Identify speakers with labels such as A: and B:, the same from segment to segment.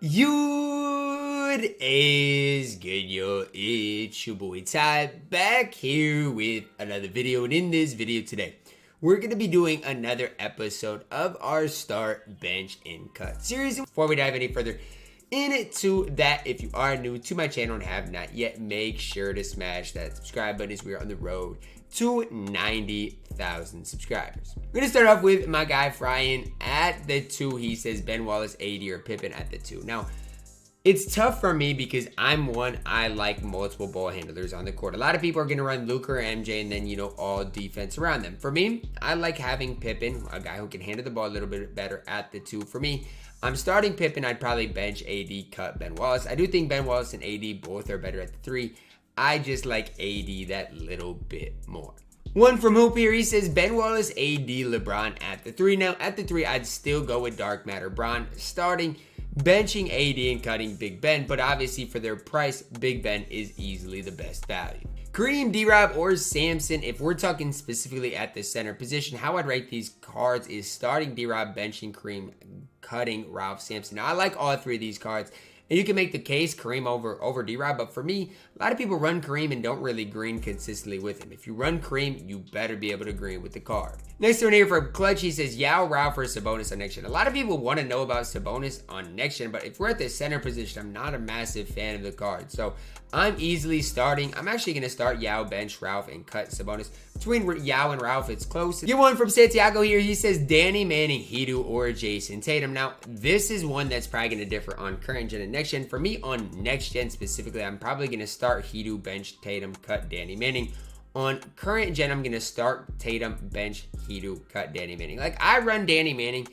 A: What is good, yo? It's your boy Ty back here with another video, and in this video today we're going to be doing another episode of our start, bench, and cut series. Before we dive any further into that, if you are new to my channel and have not yet, make sure to smash that subscribe button as we are on the road to 90,000 subscribers. We're gonna start off with my guy Fryan at the 2. He says Ben Wallace, AD, or Pippen at the 2. Now, it's tough for me because I like multiple ball handlers on the court. A lot of people are gonna run Luka or MJ and then, all defense around them. For me, I like having Pippen, a guy who can handle the ball a little bit better at the 2. For me, I'm starting Pippen. I'd probably bench AD, cut Ben Wallace. I do think Ben Wallace and AD both are better at the 3. I just like AD that little bit more. One from Hoop here, he says Ben Wallace, AD, LeBron at the 3. Now, at the 3, I'd still go with Dark Matter Bron, starting, benching AD, and cutting Big Ben, but obviously for their price, Big Ben is easily the best value. Kareem, D-Rob, or Samson, if we're talking specifically at the center position, how I'd rate these cards is starting D-Rob, benching Kareem, cutting Ralph Sampson. Now, I like all 3 of these cards. And you can make the case Kareem over D-Rob, but for me, a lot of people run Kareem and don't really green consistently with him. If you run Kareem, you better be able to green with the card. Next one here from Clutch, he says Yao, Ralph, or Sabonis on next gen. A lot of people want to know about Sabonis on next gen, but if we're at the center position, I'm not a massive fan of the card. So I'm easily starting. I'm actually going to start Yao, bench Ralph, and cut Sabonis. Between Yao and Ralph, it's close. Get one from Santiago here. He says Danny Manning, Hedo, or Jason Tatum. Now, this is one that's probably going to differ on current gen and next gen. For me, on next gen specifically, I'm probably going to start Hedo, bench Tatum, cut Danny Manning. On current gen, I'm going to start Tatum, bench Hedo, cut Danny Manning. Like, I run Danny Manning.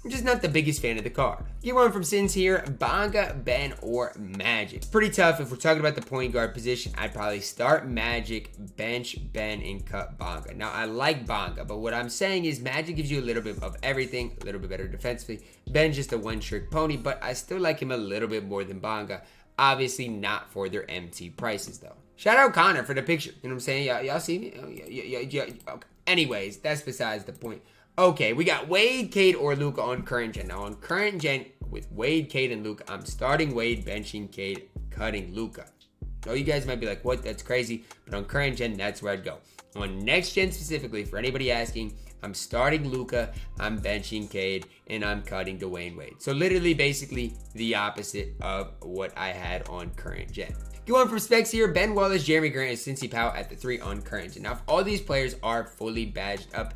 A: I'm just not the biggest fan of the card. Get one from Sins here. Bonga, Ben, or Magic. Pretty tough. If we're talking about the point guard position, I'd probably start Magic, bench Ben, and cut Bonga. Now, I like Bonga, but what I'm saying is Magic gives you a little bit of everything, a little bit better defensively. Ben just a one-trick pony, but I still like him a little bit more than Bonga. Obviously, not for their MT prices, though. Shout out Connor for the picture. You know what I'm saying? Y'all see me? Okay. Anyways, that's besides the point. Okay, we got Wade, Cade, or Luka on current gen. Now, on current gen, with Wade, Cade, and Luka, I'm starting Wade, benching Cade, cutting Luka. So you guys might be like, what? That's crazy. But on current gen, that's where I'd go. On next gen specifically, for anybody asking, I'm starting Luka, I'm benching Cade, and I'm cutting Dwayne Wade. So literally, basically, the opposite of what I had on current gen. Going from specs here, Ben Wallace, Jeremy Grant, and Cincy Powell at the 3 on current gen. Now, if all these players are fully badged up,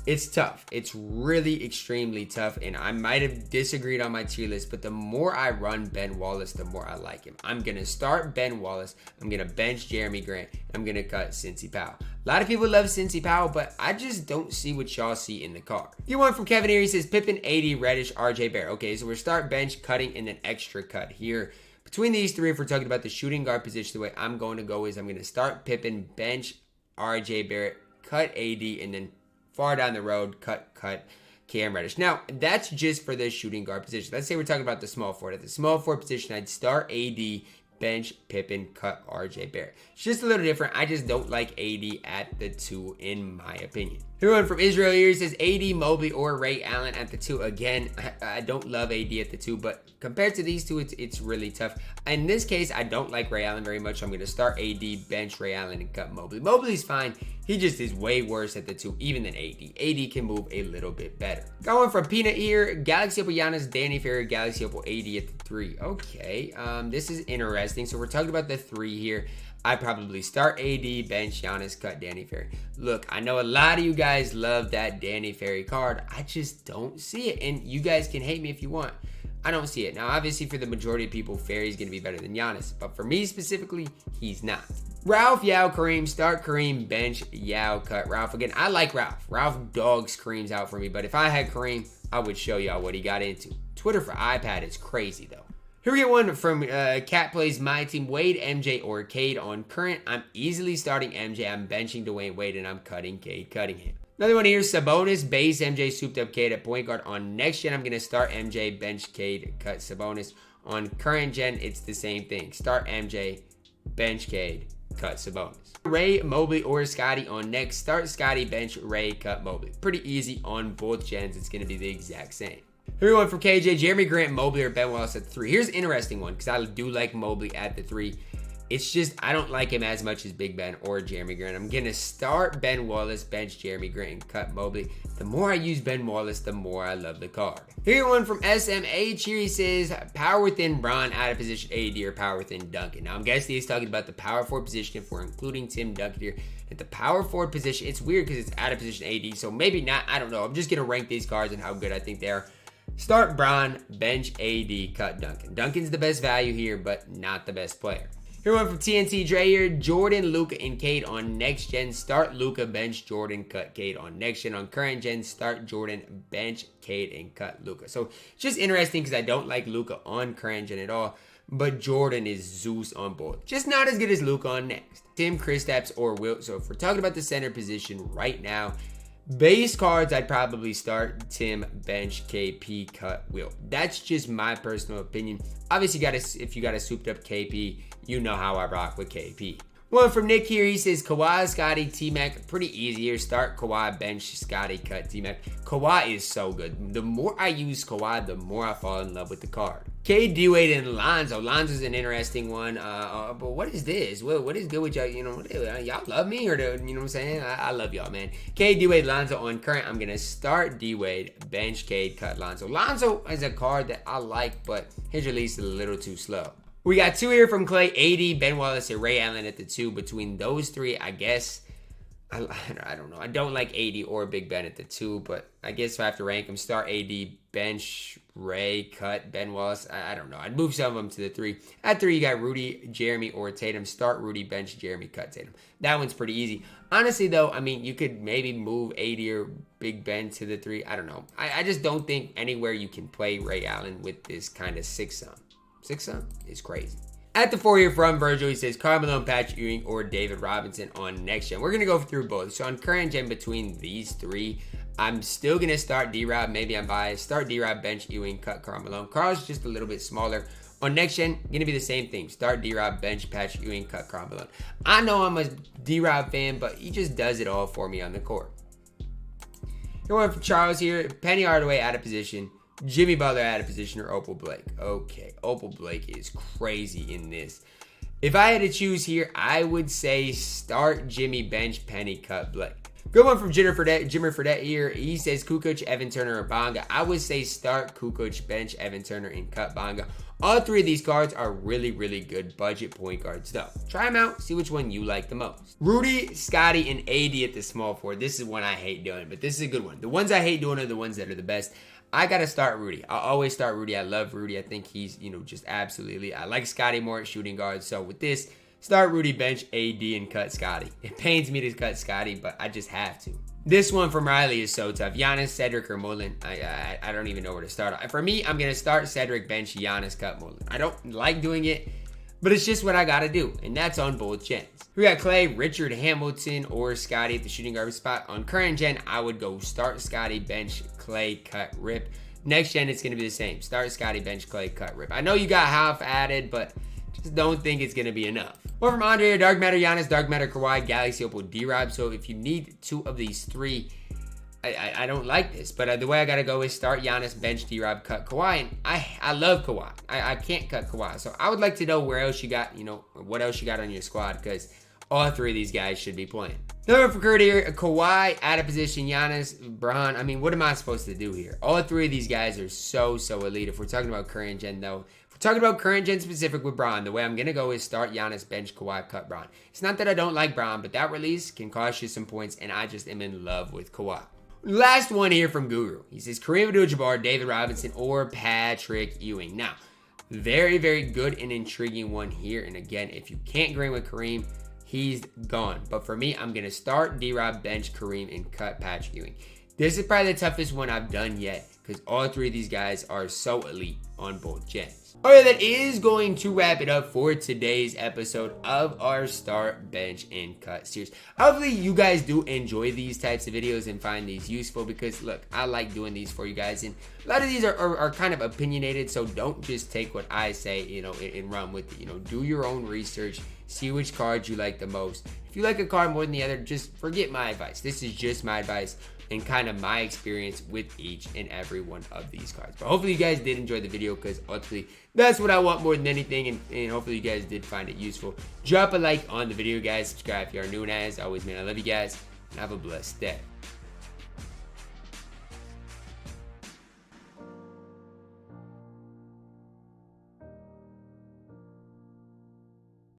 A: it's tough. It's really extremely tough, and I might have disagreed on my tier list, but the more I run Ben Wallace, the more I like him. I'm going to start Ben Wallace. I'm going to bench Jeremy Grant. I'm going to cut Cincy Powell. A lot of people love Cincy Powell, but I just don't see what y'all see in the card. Get one from Kevin here. He says Pippen, AD, Reddish, RJ Barrett. Okay, so we're start bench, cutting, and then extra cut here. Between these 3, if we're talking about the shooting guard position, the way I'm going to go is I'm going to start Pippen, bench RJ Barrett, cut AD, and then far down the road, cut Cam Reddish. Now, that's just for the shooting guard position. Let's say we're talking about the small forward. At the small forward position, I'd start AD, bench Pippen, cut RJ Barrett. It's just a little different. I just don't like AD at the 2, in my opinion. Here one from Israel here. He says AD, Mobley, or Ray Allen at the 2. Again, I don't love AD at the 2, but compared to these 2, it's really tough. In this case, I don't like Ray Allen very much. I'm going to start AD, bench Ray Allen, and cut Mobley. Mobley's fine. He just is way worse at the 2, even than AD. AD can move a little bit better. Got one from Peanut here. Galaxy Opal Giannis, Danny Ferry, Galaxy Opal AD at the 3. Okay, this is interesting. So we're talking about the 3 here. I probably start AD, bench Giannis, cut Danny Ferry. Look, I know a lot of you guys love that Danny Ferry card. I just don't see it, and you guys can hate me if you want. I don't see it. Now, obviously, for the majority of people, Ferry's going to be better than Giannis, but for me specifically, he's not. Ralph, Yao, Kareem, start Kareem, bench Yao, cut Ralph. Again, I like Ralph. Ralph dogs Kareem's out for me, but if I had Kareem, I would show y'all what he got into. Twitter for iPad is crazy, though. Here we get one from Cat Plays My Team, Wade, MJ, or Cade on current. I'm easily starting MJ. I'm benching Dwayne Wade, and I'm cutting Cade, cutting him. Another one here, Sabonis, base MJ, souped up Cade at point guard. On next gen, I'm going to start MJ, bench Cade, cut Sabonis. On current gen, it's the same thing. Start MJ, bench Cade, cut Sabonis. Ray, Mobley, or Scotty on next. Start Scotty, bench Ray, cut Mobley. Pretty easy on both gens. It's going to be the exact same. Here we go from KJ, Jeremy Grant, Mobley, or Ben Wallace at the 3. Here's an interesting one because I do like Mobley at the 3. It's just I don't like him as much as Big Ben or Jeremy Grant. I'm going to start Ben Wallace, bench Jeremy Grant, and cut Mobley. The more I use Ben Wallace, the more I love the card. Here one from SMH. Here he says, power within Bron, out of position AD, or power within Duncan. Now I'm guessing he's talking about the power forward position if we're including Tim Duncan here. At the power forward position, it's weird because it's out of position AD, so maybe not. I don't know. I'm just going to rank these cards and how good I think they are. Start Bron, bench AD, cut Duncan. Duncan's the best value here, but not the best player. Here one from TNT Dre here. Jordan, Luka, and Cade on next gen. Start Luka, bench Jordan, cut Cade on next gen. On current gen, start Jordan, bench Cade, and cut Luka. So it's just interesting because I don't like Luka on current gen at all, but Jordan is Zeus on both. Just not as good as Luka on next. Tim, Kristaps, or Wilt. So if we're talking about the center position right now, base cards, I'd probably start Tim, bench, KP, cut, Wilt. That's just my personal opinion. Obviously, if you got a souped up KP, you know how I rock with KP. One from Nick here. He says Kawhi, Scotty, T-Mac. Pretty easy here. Start Kawhi, bench Scotty, cut T-Mac. Kawhi is so good. The more I use Kawhi, the more I fall in love with the card. K, D-Wade, and Lonzo. Lonzo's an interesting one. But what is this? What is good with y'all? You know, y'all love me? Or you know what I'm saying? I love y'all, man. K, D-Wade, Lonzo on current. I'm going to start D-Wade, bench Cade, cut Lonzo. Lonzo is a card that I like, but his release is a little too slow. We got 2 here from Clay, AD, Ben Wallace, and Ray Allen at the 2. Between those 3, I guess, I don't know. I don't like AD or Big Ben at the 2, but I guess if I have to rank them, start AD, bench Ray, cut Ben Wallace. I don't know. I'd move some of them to the 3. At 3, you got Rudy, Jeremy, or Tatum. Start Rudy, bench Jeremy, cut Tatum. That one's pretty easy. Honestly, though, I mean, you could maybe move AD or Big Ben to the 3. I don't know. I just don't think anywhere you can play Ray Allen with this kind of 6-sum. 6-sum is crazy. At the 4 here from Virgil, he says Karl Malone, Patrick Ewing, or David Robinson on next gen. We're going to go through both. So on current gen, between these 3, I'm still going to start D-Rob. Maybe I'm biased. Start D-Rob, bench Ewing, cut Karl Malone. Karl's just a little bit smaller. On next gen, going to be the same thing. Start D-Rob, bench Patrick Ewing, cut Karl Malone. I know I'm a D-Rob fan, but he just does it all for me on the court. Here one from Charles here. Penny Hardaway out of position. Jimmy Butler out of position, or Opal Blake. Okay, Opal Blake is crazy in this. If I had to choose here, I would say start Jimmy, bench Penny, cut Blake. Good one from Jimmer Fredette here. He says Kukoc, Evan Turner, or Bonga. I would say start Kukoc, bench Evan Turner, and cut Bonga. All 3 of these cards are really, really good budget point guards, though. Try them out, see which one you like the most. Rudy, Scotty, and AD at the small forward. This is one I hate doing, but this is a good one. The ones I hate doing are the ones that are the best. I got to start Rudy. I always start Rudy. I love Rudy. I think he's, just absolutely. I like Scotty more at shooting guard. So with this, start Rudy, bench AD, and cut Scotty. It pains me to cut Scotty, but I just have to. This one from Riley is so tough. Giannis, Cedric, or Mullen. I don't even know where to start. For me, I'm going to start Cedric, bench Giannis, cut Mullen. I don't like doing it, but it's just what I got to do, and that's on both gens. We got Clay, Richard, Hamilton, or Scotty at the shooting guard spot. On current gen, I would go start Scotty, bench Clay, cut Rip. Next gen, it's going to be the same. Start Scotty, bench Clay, cut Rip. I know you got half added, but just don't think it's going to be enough. One from Andre, Dark Matter Giannis, Dark Matter Kawhi, Galaxy Opal, D-Rob. So if you need 2 of these 3, I don't like this, but the way I got to go is start Giannis, bench D-Rob, cut Kawhi. And I love Kawhi. I can't cut Kawhi. So I would like to know where else you got, what else you got on your squad, because all 3 of these guys should be playing. Another one for Kurt here. Kawhi, out of position. Giannis, Bron. I mean, what am I supposed to do here? All 3 of these guys are so elite. If we're talking about current gen, though, if we're talking about current gen specific with Bron, the way I'm going to go is start Giannis, bench Kawhi, cut Bron. It's not that I don't like Bron, but that release can cost you some points, and I just am in love with Kawhi. Last one here from Guru. He says Kareem Abdul-Jabbar, David Robinson, or Patrick Ewing. Now, very, very good and intriguing one here. And again, if you can't agree with Kareem, he's gone. But for me, I'm going to start D-Rob, bench Kareem, and cut Patrick Ewing. This is probably the toughest one I've done yet, because all 3 of these guys are so elite on both gens. Alright, that is going to wrap it up for today's episode of our Start, Bench, and Cut series. Hopefully you guys do enjoy these types of videos and find these useful, because look, I like doing these for you guys, and a lot of these are kind of opinionated, so don't just take what I say, and run with it. Do your own research, see which cards you like the most. If you like a card more than the other, just forget my advice. This is just my advice and kind of my experience with each and every one of these cards. But hopefully you guys did enjoy the video, because ultimately that's what I want more than anything, and hopefully you guys did find it useful. Drop a like on the video, guys. Subscribe if you are new, and as always, man, I love you guys, and have a blessed day.